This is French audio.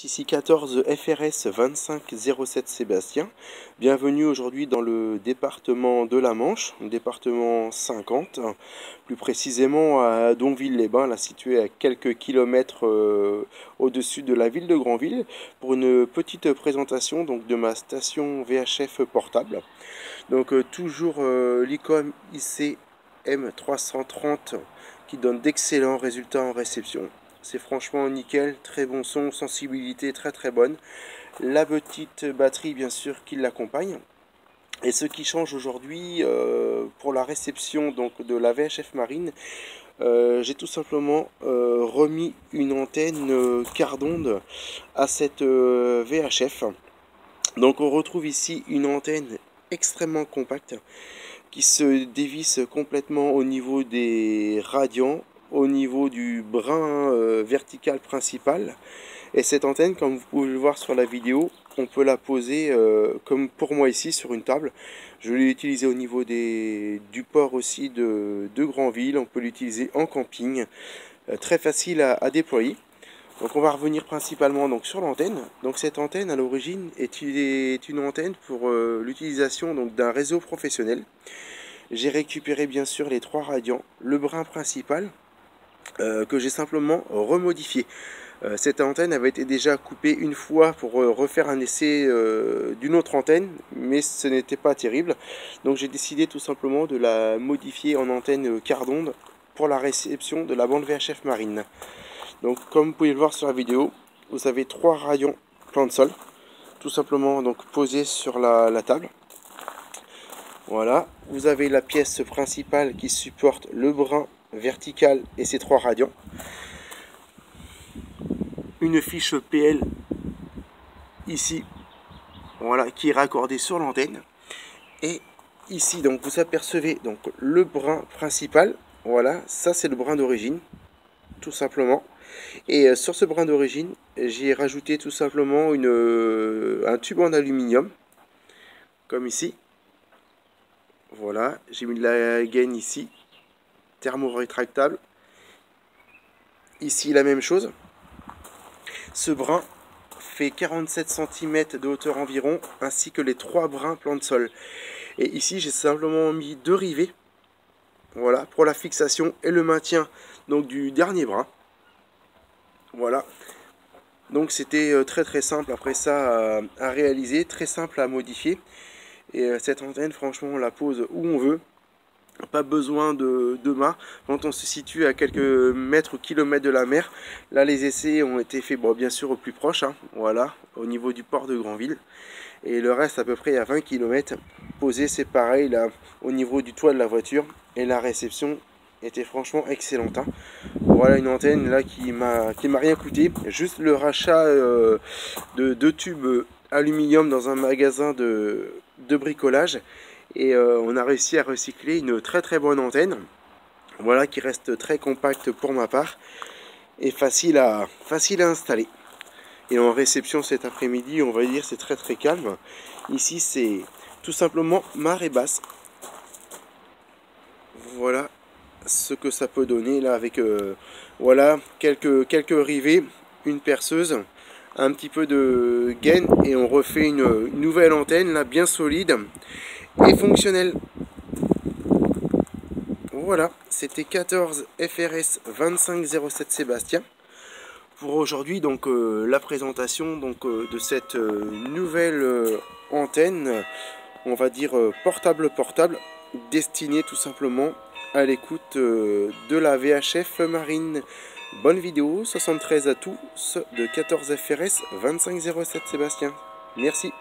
Ici 14 FRS 2507 Sébastien. Bienvenue aujourd'hui dans le département de la Manche, département 50, plus précisément à Donville-les-Bains, là situé à quelques kilomètres au-dessus de la ville de Granville, pour une petite présentation donc, de ma station VHF portable. Donc toujours l'ICOM ICM 330 qui donne d'excellents résultats en réception. C'est franchement nickel, très bon son, sensibilité très bonne. La petite batterie bien sûr qui l'accompagne. Et ce qui change aujourd'hui pour la réception donc, de la VHF marine, j'ai tout simplement remis une antenne quart d'onde à cette VHF. Donc on retrouve ici une antenne extrêmement compacte qui se dévisse complètement au niveau des radians, au niveau du brin vertical principal. Et cette antenne, comme vous pouvez le voir sur la vidéo, on peut la poser comme pour moi ici sur une table. Je l'ai utilisé au niveau du port aussi de Granville. On peut l'utiliser en camping, très facile à déployer. Donc on va revenir principalement donc, sur l'antenne. Donc cette antenne à l'origine est une antenne pour l'utilisation d'un réseau professionnel. J'ai récupéré bien sûr les trois radians, le brin principal que j'ai simplement remodifié. Cette antenne avait été déjà coupée une fois pour refaire un essai d'une autre antenne, mais ce n'était pas terrible. Donc j'ai décidé tout simplement de la modifier en antenne quart d'onde pour la réception de la bande VHF marine. Donc comme vous pouvez le voir sur la vidéo, vous avez trois radians plan de sol, tout simplement donc posés sur la table. Voilà, vous avez la pièce principale qui supporte le brin vertical et ses trois radians. Une fiche PL ici, voilà, qui est raccordée sur l'antenne. Et ici, donc vous apercevez donc le brin principal. Voilà, ça c'est le brin d'origine, tout simplement. Et sur ce brin d'origine, j'ai rajouté tout simplement un tube en aluminium, comme ici. Voilà, j'ai mis de la gaine ici, thermo-rétractable. Ici, la même chose. Ce brin fait 47 cm de hauteur environ, ainsi que les trois brins plan de sol. Et ici, j'ai simplement mis deux rivets, voilà, pour la fixation et le maintien donc, du dernier brin. Voilà. Donc c'était très simple après ça à réaliser, très simple à modifier. Et cette antenne, franchement, on la pose où on veut. Pas besoin de mât quand on se situe à quelques mètres ou kilomètres de la mer. Là, les essais ont été faits, bon, bien sûr, au plus proche, hein, voilà, au niveau du port de Granville. Et le reste, à peu près à 20 km, posé, c'est pareil, là, au niveau du toit de la voiture. Et la réception était franchement excellente. Hein. Voilà une antenne là qui m'a rien coûté. Juste le rachat de deux tubes aluminium dans un magasin de bricolage. Et on a réussi à recycler une très bonne antenne. Voilà, qui reste très compacte pour ma part. Et facile à installer. Et en réception cet après-midi, on va dire c'est très calme. Ici c'est tout simplement marée basse. Voilà ce que ça peut donner là avec voilà quelques rivets, une perceuse, un petit peu de gaine et on refait une nouvelle antenne là bien solide et fonctionnelle. Voilà, c'était 14 FRS 2507 Sébastien pour aujourd'hui. Donc la présentation donc de cette nouvelle antenne, on va dire portable destinée tout simplement à l'écoute de la VHF marine. Bonne vidéo, 73 à tous de 14 FRS 2507 Sébastien. Merci.